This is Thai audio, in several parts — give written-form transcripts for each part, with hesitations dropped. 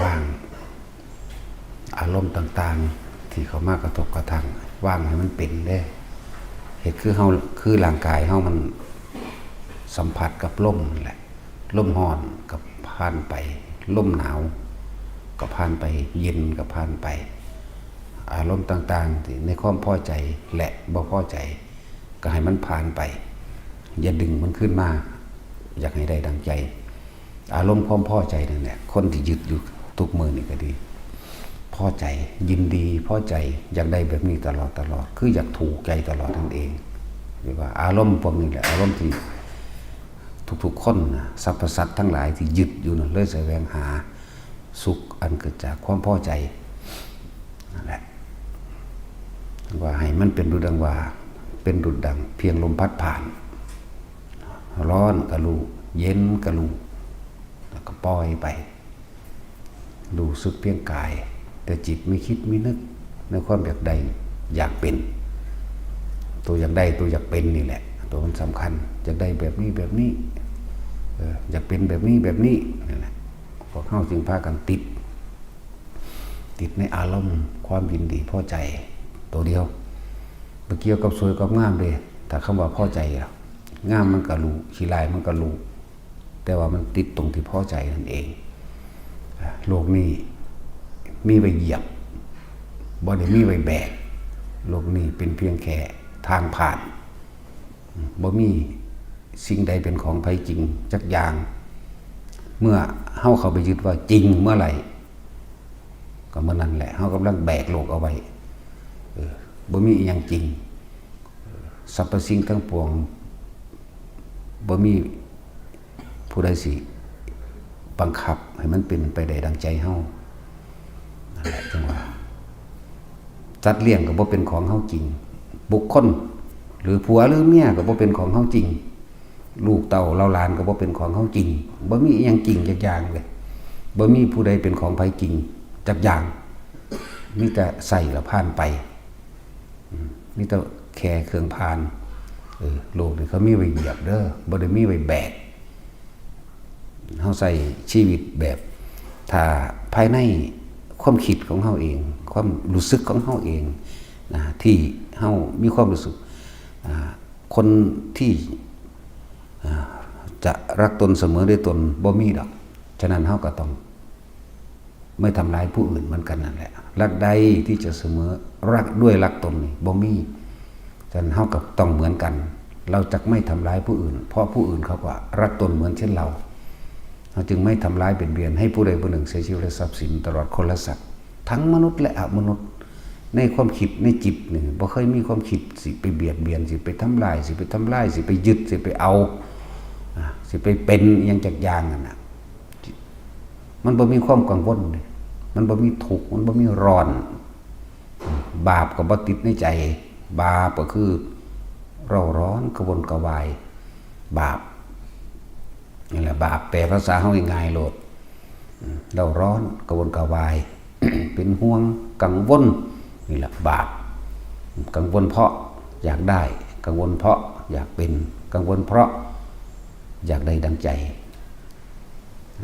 ว่างอารมณ์ต่างๆที่เขามากระทบกระทั่งว่างให้มันเป็นได้เหตุคือร่างกายเฮามันสัมผัสกับลมแหละลมร้อนกับผ่านไปลมหนาวกับผ่านไปเย็นกับผ่านไปอารมณ์ต่างๆที่ในความพอใจและบ่พอใจก็ให้มันผ่านไปอย่าดึงมันขึ้นมาอยากให้ได้ดังใจอารมณ์ความพอใจนั่นแหละคนที่ยึดอยู่ทุกมือนี่ก็ดีพอใจยินดีพอใจอยากได้แบบนี้ตลอดคืออยากถูกใจตลอดนั่นเองเรียกว่าอารมณ์พวกนี้แหละอารมณ์ที่ทุกๆคนนะสรรพสัตว์ทั้งหลายที่ยึดอยู่นั่นเลยแสวงหาสุขอันเกิดจากความพอใจนั่นแหละว่าให้มันเป็นดุจดังว่าเป็นดุจดังเพียงลมพัดผ่านร้อนก็รู้เย็นก็รู้แล้วก็ปล่อยไปรู้สึกเพียงกายแต่จิตไม่คิดไม่นึกในความอยากได้อยากเป็นตัวอยากได้ตัวอยากเป็นนี่แหละตัวมันสำคัญอยากได้แบบนี้อยากเป็นแบบนี้นี่แหละพวกเข้าจึงพากันติดในอารมณ์ความยินดีพอใจตัวเดียวเมื่อเกี่ยวกับสวยกับงามเลยถ้าคำว่าพอใจงามมันก็รู้ขี้ลายมันก็รู้แต่ว่ามันติดตรงที่พอใจนั่นเองโลกนี้มีไว้เหยียบบ่ได้มีไว้แบกโลกนี้เป็นเพียงแค่ทางผ่านบ่มีสิ่งใดเป็นของไผจริงจักอย่างเมื่อเฮาเข้าไปยึดว่าจริงเมื่อไหร่ก็เมื่อนั้นแหละเฮากำลังแบกโลกเอาไว้บ่มีอีหยังจริงสรรพสิ่งทั้งปวงบ่มีผู้ใดสิบังคับให้มันเป็นไปได้ดังใจเฮานั่นแหละจังว่าสัตว์เลี้ยงก็บ่เป็นของเฮาจริงบุคคลหรือผัวหรือเมียก็บ่เป็นของเฮาจริงลูกเต้าเราหลานก็บ่เป็นของเฮาจริงบ่มีอีหยังจริงจักอย่างเลยบ่มีผู้ใดเป็นของไผจริงจักอย่างมีแต่ใส่แล้วผ่านไปมีแต่แค่เครื่องผ่านโลกนี่เขามีไว้เหยียบเด้อบ่ได้มีไว้แบกเฮาใส่ชีวิตแบบถ้าภายในความคิดของเฮาเองความรู้สึกของเฮาเองนะที่เฮามีความรู้สึกคนที่จะรักตนเสมอด้วยตนบ่มีดอกฉะนั้นเฮาก็ต้องไม่ทำร้ายผู้อื่นเหมือนกันนั่นแหละรักใดที่จะเสมอรักด้วยรักตนนี่บ่มีฉะนั้นเฮาก็ต้องเหมือนกันเราจะไม่ทำร้ายผู้อื่นเพราะผู้อื่นเขาก็รักตนเหมือนเช่นเราจึงไม่ทำร้ายเบียดเบียนให้ผู้ใดผู้หนึ่งเสียชีวิตและทรัพย์สินตลอดคนละสัตว์ทั้งมนุษย์และอมนุษย์ในความคิดในจิตนี่บ่เคยมีความคิดสิไปเบียดเบียนสิไปทำลายสิไปยึดสิไปเอาสิไปเป็นอย่างจักอย่างนั่นน่ะมันบ่มีความกังวลมันบ่มีทุกข์มันบ่มีร้อนบาปก็บ่ติดในใจบาปก็คือเราร้อนกระวนกระวายบาปนี่แหละบาปแปลภาษาเฮาง่ายๆโลดเราร้อนกระวนกระวาย เป็นห่วงกังวลนี่แหละบาปกังวลเพราะอยากได้กังวลเพราะอยากเป็นกังวลเพราะอยากได้ดังใจ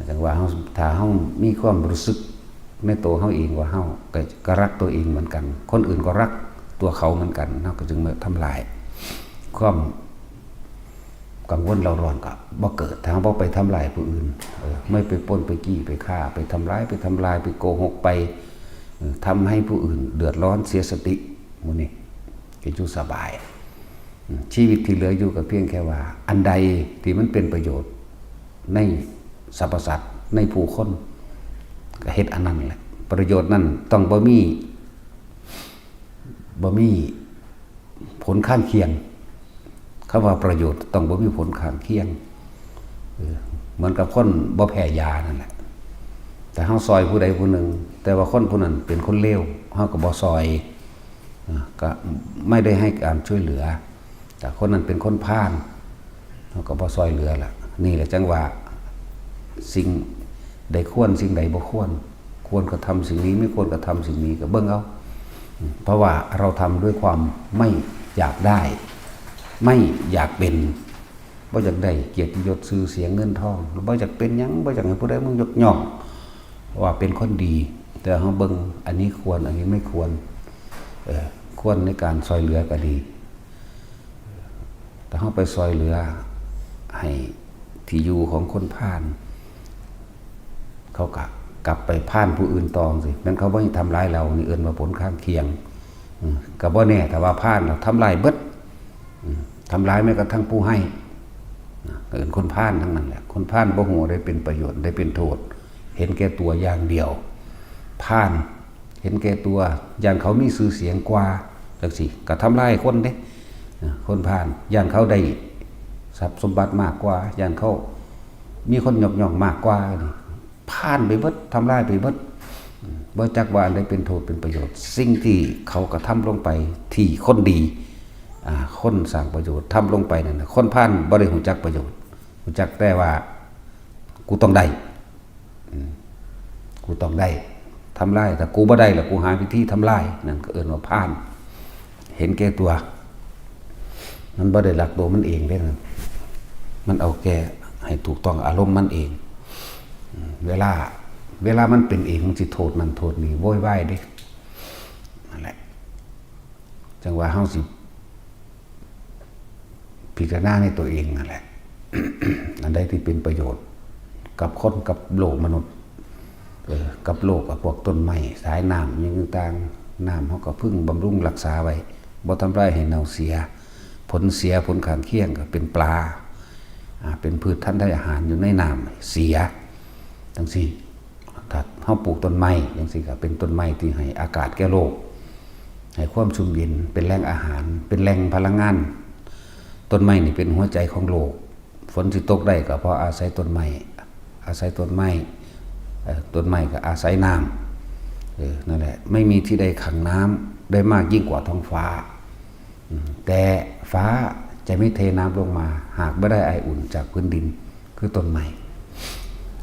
แต่ว่าถ้าเฮามีความรู้สึกในตัวเฮาเองว่าเฮาก็รักตัวเองเหมือนกันคนอื่นก็รักตัวเขาเหมือนกันเฮาก็จึงมาทำลายความกังวลเราร้อนก็บ่เกิดถ้าบ่ไปทำลายผู้อื่นไม่ไปปล้นไปจี้ไปฆ่าไปทำร้ายไปโกหกไปทำให้ผู้อื่นเดือดร้อนเสียสติหมู่นี้ก็อยู่สบายชีวิตที่เหลืออยู่ก็เพียงแค่ว่าอันใดที่มันเป็นประโยชน์ในสรรพสัตว์ในผู้คนก็เฮ็ดอันนั้นแหละประโยชน์นั้นต้องบ่มีผลข้างเคียงคำว่าประโยชน์ต้องบ่มีผลข้างเคียงเหมือนกับคนบ่แพ้ยานั่นแหละแต่เฮาซอยผู้ใดผู้หนึ่งแต่ว่าคนผู้นั้นเป็นคนเลวเฮาก็บ่ซอยก็ไม่ได้ให้การช่วยเหลือแต่คนนั้นเป็นคนพาลเฮาก็บ่ซอยเหลือล่ะนี่แหละจังว่าสิ่งใดควรสิ่งใดบ่ควรกระทำสิ่งนี้ไม่ควรกระทำสิ่งนี้ก็เบิ่งเอาเพราะว่าเราทำด้วยความไม่อยากได้ไม่อยากเป็นบ่อยากได้เกียรติยศชื่อเสียงเงินทองบ่อยากเป็นหยังบ่อยากให้ผู้ใดมึงยกย่อง ว่าเป็นคนดีแต่เฮาเบิ่งอันนี้ควรอันนี้ไม่ควรควรในการซอยเหลือก็ดีแต่เฮาไปซอยเหลือให้ที่อยู่ของคนพาลเขากลับไปพาลผู้อื่นตองสินั้นเขาบ่ทำร้ายเรานี่เอิ้นว่าผลข้างเคียงก็บ่แน่แต่ว่าพาลเราทำลายเบิดทำร้ายแม้กระทั่งผู้ให้เอิ้นคนพาลทั้งนั้นแหละคนพาลบ่ฮู้ได้เป็นประโยชน์ได้เป็นโทษเห็นแก่ตัวอย่างเดียวพาลเห็นแก่ตัวอย่างเขามีชื่อเสียงกว่าจังซี่ก็ทำลายคนเด้คนพาลอย่างเขาได้ทรัพย์สมบัติมากกว่าอย่างเขามีคนยกย่องมากกว่าพาลไปเบิดทำลายไปเบิดบ่จักว่าอันใดเป็นโทษเป็นประโยชน์สิ่งที่เขากระทำลงไปที่คนดีคนสร้างประโยชน์ทำลงไปนั่นน่ะคนพาลบ่ได้รู้จักประโยชน์รู้จักแต่ว่ากูต้องได้กูต้องได้ทำลายแต่กูบ่ได้ล่ะกูหาวิธีทำลายนั่นก็เอิ้นว่าพาลเห็นแก่ตัวมันบ่ได้รักตัวมันเองเด้นั่นมันเอาแก่ให้ถูกต้องอารมณ์มันเองเวลามันเป็นเองมันสิโทษนั่นโทษนี่โวยวายเด้นั่นแหละจังว่าเฮาสิพิจารณาในตัวเองนั่นแหละ อันใดที่เป็นประโยชน์กับคนกับโลกมนุษย์กับโลกกับพวกต้นไม้สายน้ำอย่างต่างๆน้ำเฮาก็พึ่งบำรุงรักษาไว้บ่ทำร้ายให้เน่าเสียผลเสียผลข้างเคียงก็เป็นปลาเป็นพืชท่านได้อาหารอยู่ในน้ำเสียจังซี่ถ้าเฮาปลูกต้นไม้จังซี่ก็เป็นต้นไม้ที่ให้อากาศแก่โลกให้ความชุ่มเย็นเป็นแหล่งอาหารเป็นแหล่งพลังงานต้นไม้นี่เป็นหัวใจของโลกฝนสิตกได้ก็เพราะอาศัยต้นไม้ต้นไม้ก็อาศัยน้ำนั่นแหละไม่มีที่ใดขังน้ำได้มากยิ่งกว่าท้องฟ้าแต่ฟ้าจะไม่เทน้ำลงมาหากไม่ได้ไออุ่นจากพื้นดินคือต้นไม้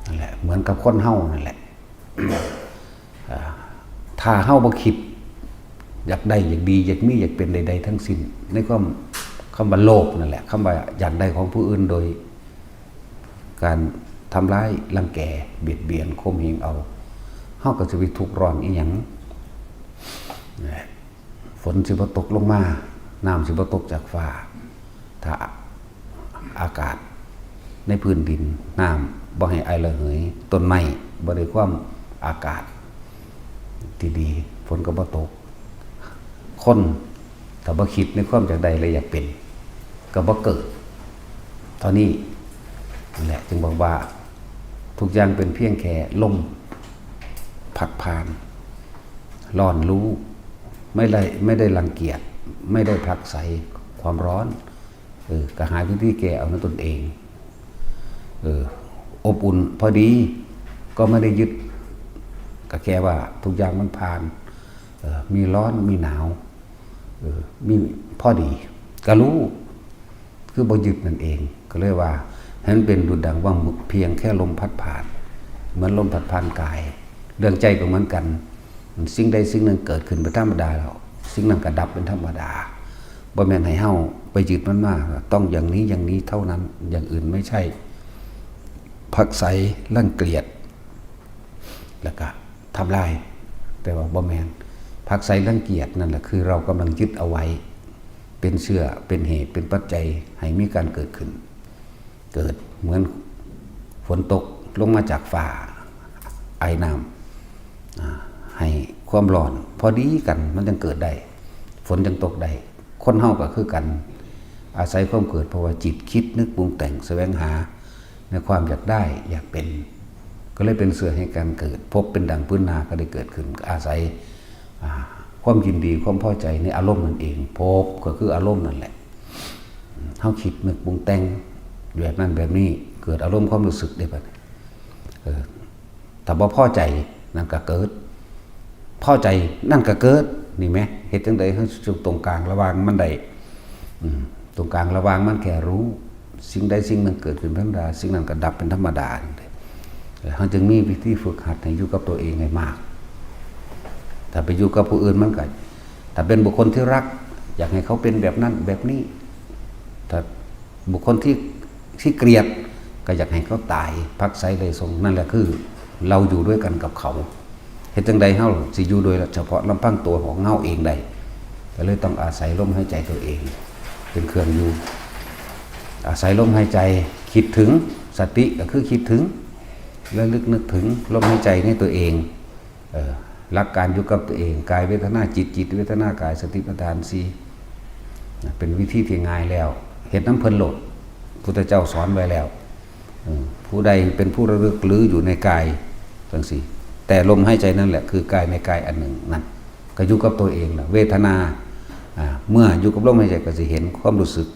นั่นแหละเหมือนกับคนเฮานั่นแหละถ้าเฮาบ่คิดอยากได้อยากดีอยากมีอยากเป็นใดๆทั้งสิ้นในความคำว่าโลภนั่นแหละคำว่าอยากได้ของผู้อื่นโดยการทำร้ายรังแกเบียดเบียนข่มเหงเอาเฮาก็จะไปทุกข์ร้อนอีหยังฝนสิบ่ตกลงมาน้ำสิบ่ตกจากฟ้าถ้าอากาศในพื้นดินน้ำบ่ให้ไอระเหยต้นไม้บ่ได้ความอากาศที่ดีฝนก็บ่ตกคนถ้าบ่คิดในความอยากได้และอยากเป็นก็บ่เกิดตอนนี้นั่นแหละจึงบอกว่าทุกอย่างเป็นเพียงแค่ลมพัดผ่านร้อนรู้ไม่ได้รังเกียจไม่ได้ผลักไสความร้อนก็หาวิธีแก้เอาในตนเองอบอุ่นพอดีก็ไม่ได้ยึดก็แค่ว่าทุกอย่างมันผ่านมีร้อนมีหนาวมีพอดีก็รู้คือบ่ยึดนั่นเองก็เลยว่านั้นเป็นดุจดังว่าเพียงแค่ลมพัดผ่านเหมือนลมพัดผ่านกายเรื่องใจก็เหมือนกันสิ่งใดสิ่งหนึ่งเกิดขึ้นเป็นธรรมดาแล้วสิ่งนั้นก็ดับเป็นธรรมดาบ่แม่นให้เฮาไปยึดมันมากต้องอย่างนี้อย่างนี้เท่านั้นอย่างอื่นไม่ใช่ผักใสรังเกียจแล้วก็ทำลายแต่ว่าบ่แม่นผักใสรังเกียจนั่นแหละคือเรากำลังยึดเอาไว้เป็นเชื่อเป็นเหตุเป็นปัจจัยให้มีการเกิดขึ้นเกิดเหมือนฝนตกลงมาจากฟ้าไอน้ำให้ความร้อนพอดีกันมันจึงเกิดได้ฝนจึงตกได้คนเฮาก็คือกันอาศัยความเกิดเพราะว่าจิตคิดนึกปรุงแต่งแสวงหาในความอยากได้อยากเป็นก็เลยเป็นเสื่อให้การเกิดพบเป็นดังพื้นนาก็ได้เกิดขึ้นอาศัยความยินดีความพอใจในอารมณ์นั่นเองพบก็คืออารมณ์นั่นแหละเฮาคิดนึกปรุงแต่งแบบนั้นแบบนี้เกิดอารมณ์ความรู้สึกได้บัดแต่บ่พอใจนั่นก็เกิดพอใจนั่นก็เกิดนี่ไหมเหตุจังใดให้จุดตรงกลางระหว่างมันได้ตรงกลางระหว่างมันแค่รู้สิ่งใดสิ่งหนึ่งเกิดขึ้นเป็นธรรมดาสิ่งนั้นก็ดับเป็นธรรมดาเขาจึงมีวิธีฝึกหัดให้อยู่กับตัวเองให้มากถ้าไปอยู่กับผู้อื่นมันก็ถ้าเป็นบุคคลที่รักอยากให้เขาเป็นแบบนั้นแบบนี้ถ้าบุคคลที่เกลียดก็อยากให้เขาตายพักไสเลยทรงนั่นแหละคือ เราอยู่ด้วยกันกับเขาเฮ็ดจังใดเฮาสิอยู่โดยเฉพาะลำพังตัวของเฮาเองได้ก็เลยต้องอาศัยลมหายใจตัวเองเป็นเครื่องอยู่อาศัยลมหายใจคิดถึงสติก็คือคิดถึงและลึกนึกถึงลมหายใจในตัวเองหลักการอยู่กับตัวเองกายเวทนาจิตจิตเวทนากายสติปัฏฐาน4เป็นวิธีที่ง่ายแล้วเฮ็ดน้ำเพิ่นโลดพุทธเจ้าสอนไว้แล้วผู้ใดเป็นผู้ระลึกหรืออยู่ในกายจังซี่แต่ลมหายใจนั่นแหละคือกายในกายอันหนึ่งนั่นก็อยู่กับตัวเองล่ะเวทนาเมื่ออยู่กับลมหายใจก็สิเห็นความรู้สึก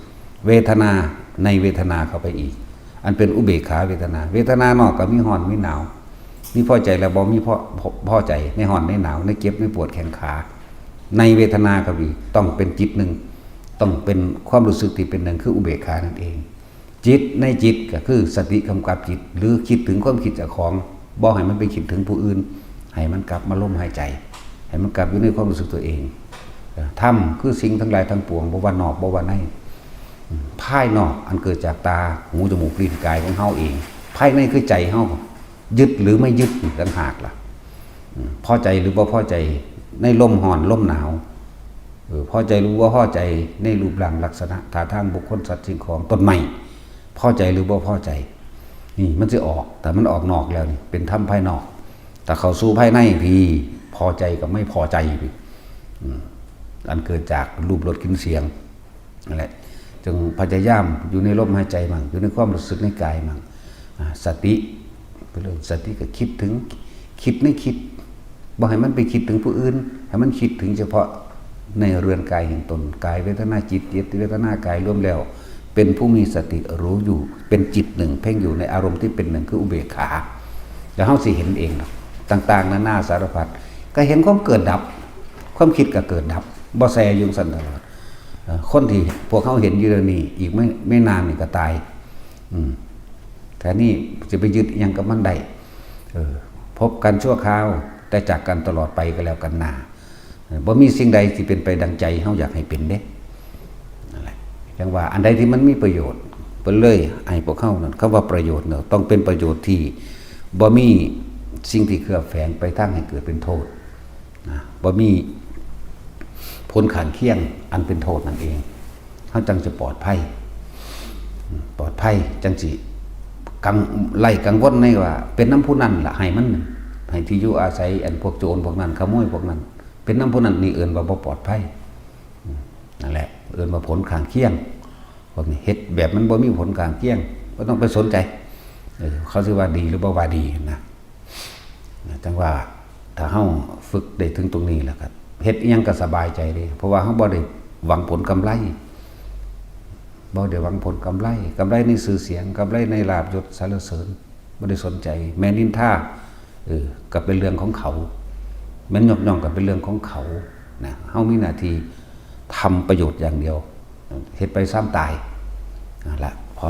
เวทนาในเวทนาเข้าไปอีกอันเป็นอุเบกขาเวทนาเวทนานอกก็มีร้อนมีหนาวมีพอใจแล้วบ่มีพอใจในร้อนในหนาวในเจ็บในปวดแขนขาในเวทนาก็มีต้องเป็นจิตหนึ่งต้องเป็นความรู้สึกที่เป็นหนึ่งคืออุเบกขานั่นเองจิตในจิตก็คือสติกำกับจิตหรือคิดถึงความคิดเจ้าของบ่ให้มันไปคิดถึงผู้อื่นให้มันกลับมาลมหายใจให้มันกลับอยู่ในความรู้สึกตัวเองธรรมคือสิ่งทั้งหลายทั้งปวงบ่ว่านอกบ่ว่าในภายนอกอันเกิดจากตาหูจมูกลิ้นกายของเฮาเองภายในคือใจเฮายึดหรือไม่ยึดต่างหากล่ะพอใจหรือบ่พอใจในลมร้อนลมหนาวพอใจหรือบ่พอใจในรูปร่างลักษณะท่าทางบุคคลสัตว์สิ่งของต้นไม้พอใจหรือบ่พอใจนี่มันจะออกแต่มันออกนอกแล้วนี่เป็นธรรมภายนอกแต่เข้าสู่ภายในพี่พอใจกับไม่พอใจพี่อันเกิดจากรูปรสกลิ่นเสียงนั่นแหละจึงพยายามอยู่ในลมหายใจมั่งอยู่ในความรู้สึกในกายมั่งสติเป็นเรื่องสติก็คิดถึงคิดไม่คิดบ่ให้มันไปคิดถึงผู้อื่นให้มันคิดถึงเฉพาะในเรือนกายแห่งตนกายเวทนาจิตจิตเวทนากายรวมแล้วเป็นผู้มีสติรู้อยู่เป็นจิตหนึ่งเพ่งอยู่ในอารมณ์ที่เป็นหนึ่งคืออุเบกขาแล้วเฮาสิเห็นเองต่างๆนานาสารพัดก็เห็นความเกิดดับความคิดก็เกิดดับบ่แซอยู่สั่นตลอดคนที่พวกเขาเห็นอยู่แล้วนี่อีกไม่นานนี่ก็ตายแต่นี่จะไปยึดยังกับมันได้พบกันชั่วคราวแต่จากกันตลอดไปก็แล้วกันนาบ่มีสิ่งใดที่เป็นไปดังใจเฮาอยากให้เป็นเด้นั่นแหละจังว่าอันใดที่มันมีประโยชน์เพิ่นเลยให้พวกเฮานั่นคำว่าประโยชน์เนาะต้องเป็นประโยชน์ที่บ่มีสิ่งที่เคลือบแฝงไปทางให้เกิดเป็นโทษบ่มีผลข้างเคียงอันเป็นโทษนั่นเองเฮาจังจะปลอดภัยจังสิไล่กังวลในว่าเป็นน้ำผู้นั้นล่ะให้มันให้ที่อยู่อาศัยอันพวกโจรพวกนั้นขโมยพวกนั้นเป็นน้ำผู้นั้นนี่เอิ้นว่าบ่ปลอดภัยนั่นแหละเอิ้นว่าผลข้างเคียงพวกนี้เฮ็ดแบบมันบ่มีผลข้างเคียงบ่ต้องไปสนใจเขาสิว่าดีหรือบ่ว่าดีนะจังว่าถ้าเฮาฝึกได้ถึงตรงนี้แล้วก็เฮ็ดอิหยังก็สบายใจเด้เพราะว่าเฮาบ่ได้หวังผลกำไรบ่ได้หวังผลกำไรในชื่อเสียงกำไรในลาภยศสรรเสริญบ่ได้สนใจแม้นินทาก็เป็นเรื่องของเขาแม้นยกย่องก็เป็นเรื่องของเขานะเฮามีหน้าที่ทำประโยชน์อย่างเดียวเฮ็ดไปซ้ำตายนั่นแหละพอ